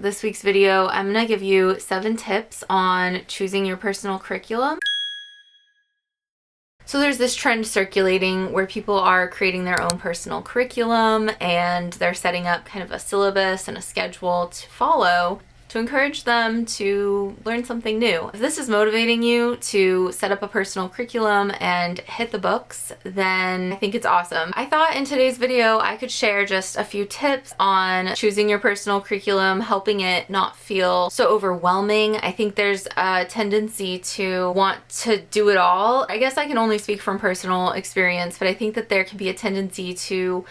This week's video, I'm gonna give you 7 tips on choosing your personal curriculum. So there's this trend circulating where people are creating their own personal curriculum and they're setting up kind of a syllabus and a schedule to follow to encourage them to learn something new. If this is motivating you to set up a personal curriculum and hit the books, then I think it's awesome. I thought in today's video I could share just a few tips on choosing your personal curriculum, helping it not feel so overwhelming. I think there's a tendency to want to do it all. I guess I can only speak from personal experience, but I think that there can be a tendency to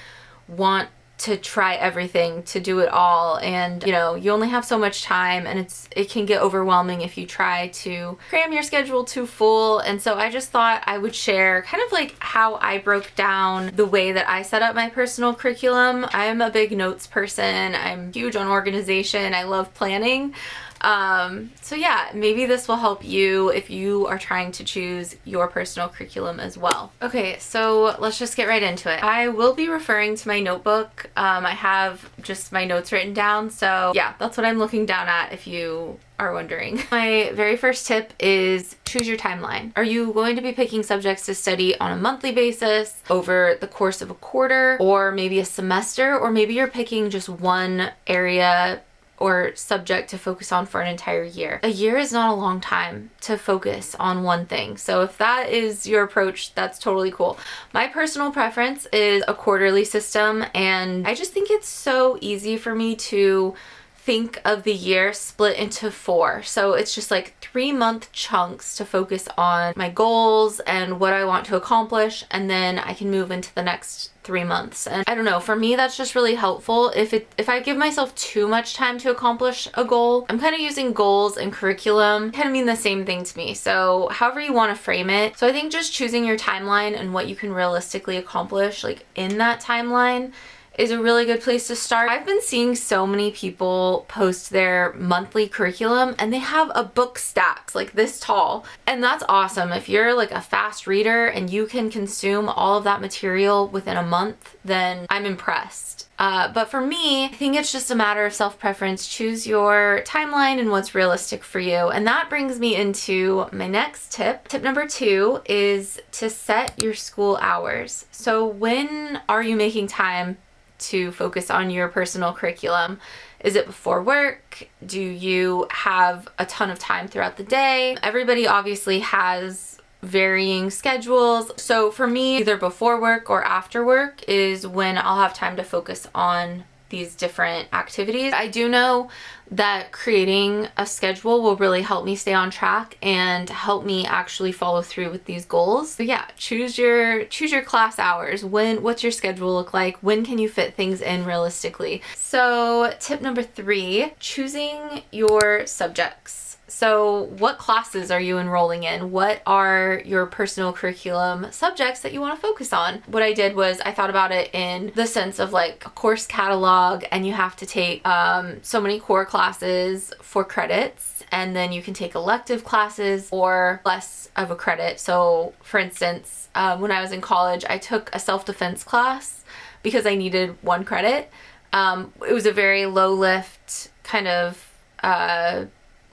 want to try everything, to do it all, and you only have so much time, and it can get overwhelming if you try to cram your schedule too full. And so I just thought I would share kind of like how I broke down the way that I set up my personal curriculum. I'm a big notes person. I'm huge on organization. I love planning. So yeah, maybe this will help you if you are trying to choose your personal curriculum as well. Okay, so let's just get right into it. I will be referring to my notebook. I have just my notes written down, so yeah, that's what I'm looking down at if you are wondering. My very first tip is choose your timeline. Are you going to be picking subjects to study on a monthly basis, over the course of a quarter, or maybe a semester, or maybe you're picking just one area or subject to focus on for an entire year? A year is not a long time to focus on one thing. So if that is your approach, that's totally cool. My personal preference is a quarterly system, and I just think it's so easy for me to think of the year split into 4. So it's just like 3-month chunks to focus on my goals and what I want to accomplish, and then I can move into the next 3 months. And I don't know, for me that's just really helpful. If I give myself too much time to accomplish a goal, I'm kind of using goals and curriculum kind of mean the same thing to me. So however you want to frame it. So I think just choosing your timeline and what you can realistically accomplish like in that timeline is a really good place to start. I've been seeing so many people post their monthly curriculum and they have a book stacked like this tall. And that's awesome. If you're like a fast reader and you can consume all of that material within a month, then I'm impressed. But for me, I think it's just a matter of self-preference. Choose your timeline and what's realistic for you. And that brings me into my next tip. Tip number 2 is to set your school hours. So when are you making time to focus on your personal curriculum? Is it before work? Do you have a ton of time throughout the day? Everybody obviously has varying schedules. So for me, either before work or after work is when I'll have time to focus on these different activities. I do know that creating a schedule will really help me stay on track and help me actually follow through with these goals. So yeah, choose your class hours. What's your schedule look like? When can you fit things in realistically? So tip number 3, choosing your subjects. So what classes are you enrolling in? What are your personal curriculum subjects that you want to focus on? What I did was I thought about it in the sense of like a course catalog, and you have to take so many core classes for credits, and then you can take elective classes or less of a credit. So for instance, when I was in college, I took a self-defense class because I needed 1 credit. It was a very low lift kind of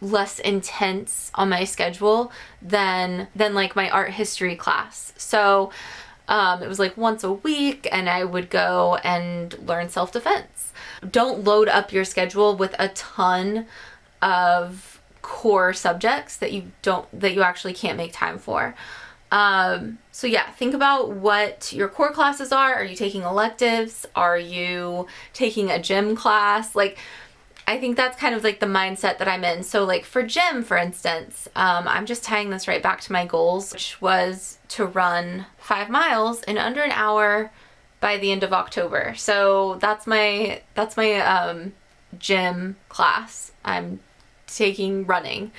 less intense on my schedule than like my art history class. So it was like once a week, and I would go and learn self-defense. Don't load up your schedule with a ton of core subjects that you actually can't make time for. So yeah, think about what your core classes are. Are you taking electives? Are you taking a gym class? Like, I think that's kind of like the mindset that I'm in. So like for gym, for instance, I'm just tying this right back to my goals, which was to run 5 miles in under an hour by the end of October. So that's my gym class. I'm taking running,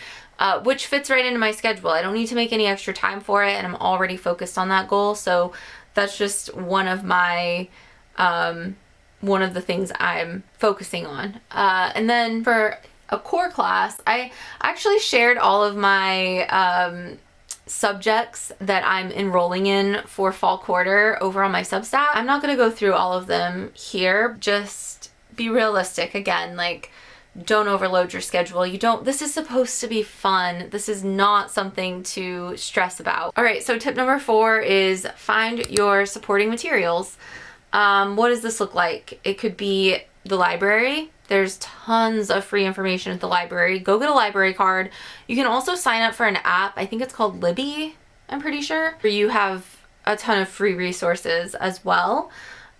which fits right into my schedule. I don't need to make any extra time for it, and I'm already focused on that goal. So that's just one of the things I'm focusing on. And then for a core class, I actually shared all of my subjects that I'm enrolling in for fall quarter over on my Substack. I'm not going to go through all of them here. Just be realistic. Again, like don't overload your schedule. This is supposed to be fun. This is not something to stress about. All right, so tip number 4 is find your supporting materials. What does this look like? It could be the library. There's tons of free information at the library. Go get a library card. You can also sign up for an app. I think it's called Libby, I'm pretty sure, where you have a ton of free resources as well.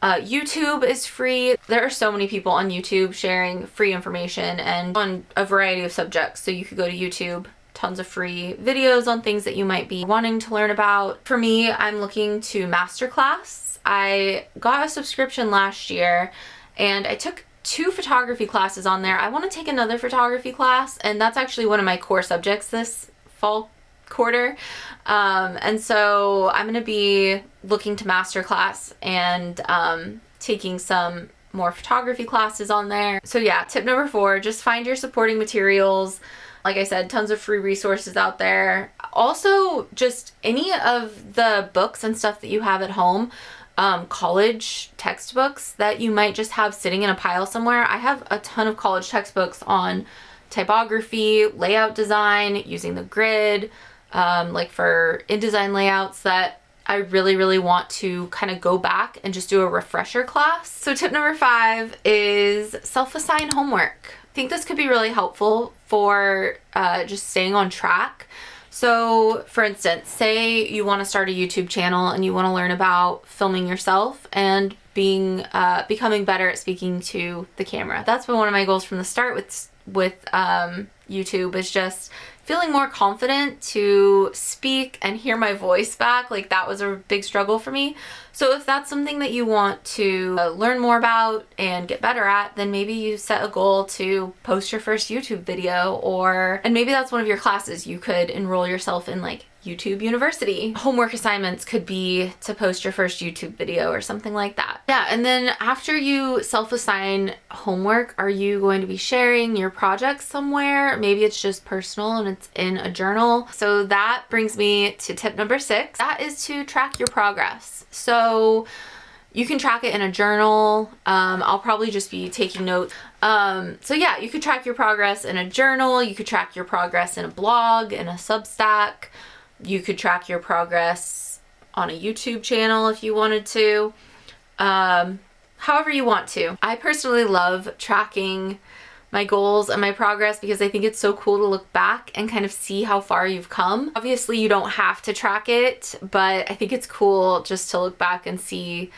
YouTube is free. There are so many people on YouTube sharing free information and on a variety of subjects. So you could go to YouTube, tons of free videos on things that you might be wanting to learn about. For me, I'm looking to Masterclass. I got a subscription last year and I took 2 photography classes on there. I want to take another photography class, and that's actually one of my core subjects this fall quarter. And so I'm going to be looking to Masterclass and taking some more photography classes on there. So yeah, tip number 4, just find your supporting materials. Like I said, tons of free resources out there. Also, just any of the books and stuff that you have at home, college textbooks that you might just have sitting in a pile somewhere. I have a ton of college textbooks on typography, layout design, using the grid, like for InDesign layouts that I really, really want to kind of go back and just do a refresher class. So tip number 5 is self-assign homework. I think this could be really helpful for just staying on track. So for instance, say you want to start a YouTube channel and you want to learn about filming yourself and becoming better at speaking to the camera. That's been one of my goals from the start with YouTube, is just feeling more confident to speak and hear my voice back. Like, that was a big struggle for me. So if that's something that you want to learn more about and get better at, then maybe you set a goal to post your first YouTube video, and maybe that's one of your classes. You could enroll yourself in like YouTube University. Homework assignments could be to post your first YouTube video or something like that. Yeah, and then after you self-assign homework, are you going to be sharing your projects somewhere? Maybe it's just personal and it's in a journal. So that brings me to tip number 6. That is to track your progress. So you can track it in a journal. I'll probably just be taking notes. So yeah, you could track your progress in a journal. You could track your progress in a blog, in a Substack. You could track your progress on a YouTube channel if you wanted to. However you want to. I personally love tracking my goals and my progress because I think it's so cool to look back and kind of see how far you've come. Obviously, you don't have to track it, but I think it's cool just to look back and see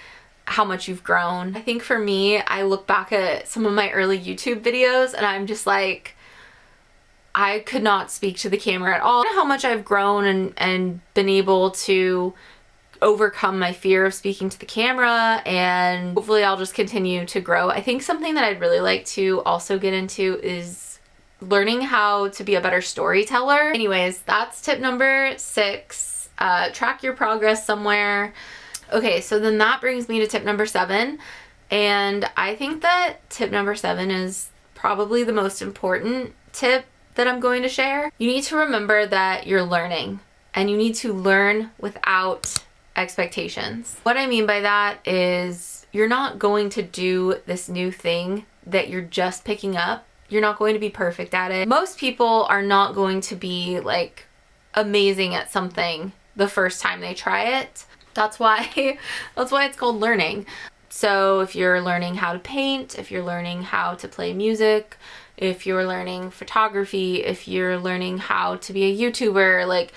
how much you've grown. I think for me, I look back at some of my early YouTube videos and I'm just like, I could not speak to the camera at all. How much I've grown and been able to overcome my fear of speaking to the camera, and hopefully I'll just continue to grow. I think something that I'd really like to also get into is learning how to be a better storyteller. Anyways, that's tip number 6. Track your progress somewhere. Okay, so then that brings me to tip number 7, and I think that tip number 7 is probably the most important tip that I'm going to share. You need to remember that you're learning, and you need to learn without expectations. What I mean by that is you're not going to do this new thing that you're just picking up. You're not going to be perfect at it. Most people are not going to be like amazing at something the first time they try it. That's why it's called learning. So if you're learning how to paint, if you're learning how to play music, if you're learning photography, if you're learning how to be a YouTuber, like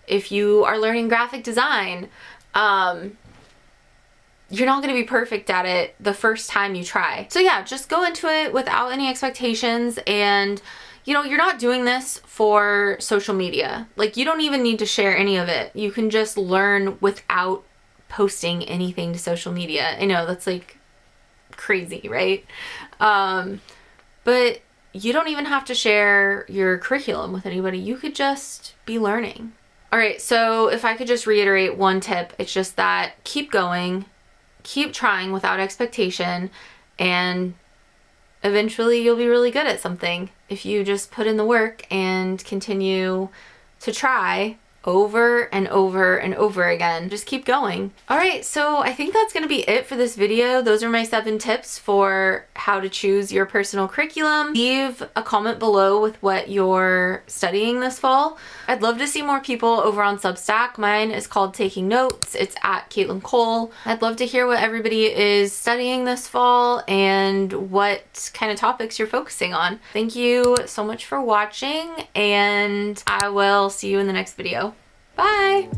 if you are learning graphic design, you're not going to be perfect at it the first time you try. So yeah, just go into it without any expectations, and you're not doing this for social media. Like, you don't even need to share any of it. You can just learn without posting anything to social media. I know that's like crazy, right? But you don't even have to share your curriculum with anybody. You could just be learning. All right, so if I could just reiterate one tip, it's just that keep going, keep trying without expectation, and eventually you'll be really good at something if you just put in the work and continue to try over and over and over again. Just keep going. All right, so I think that's gonna be it for this video. Those are my 7 tips for how to choose your personal curriculum. Leave a comment below with what you're studying this fall. I'd love to see more people over on Substack. Mine is called Taking Notes. It's at Caitlin Cole. I'd love to hear what everybody is studying this fall and what kind of topics you're focusing on. Thank you so much for watching, and I will see you in the next video. Bye!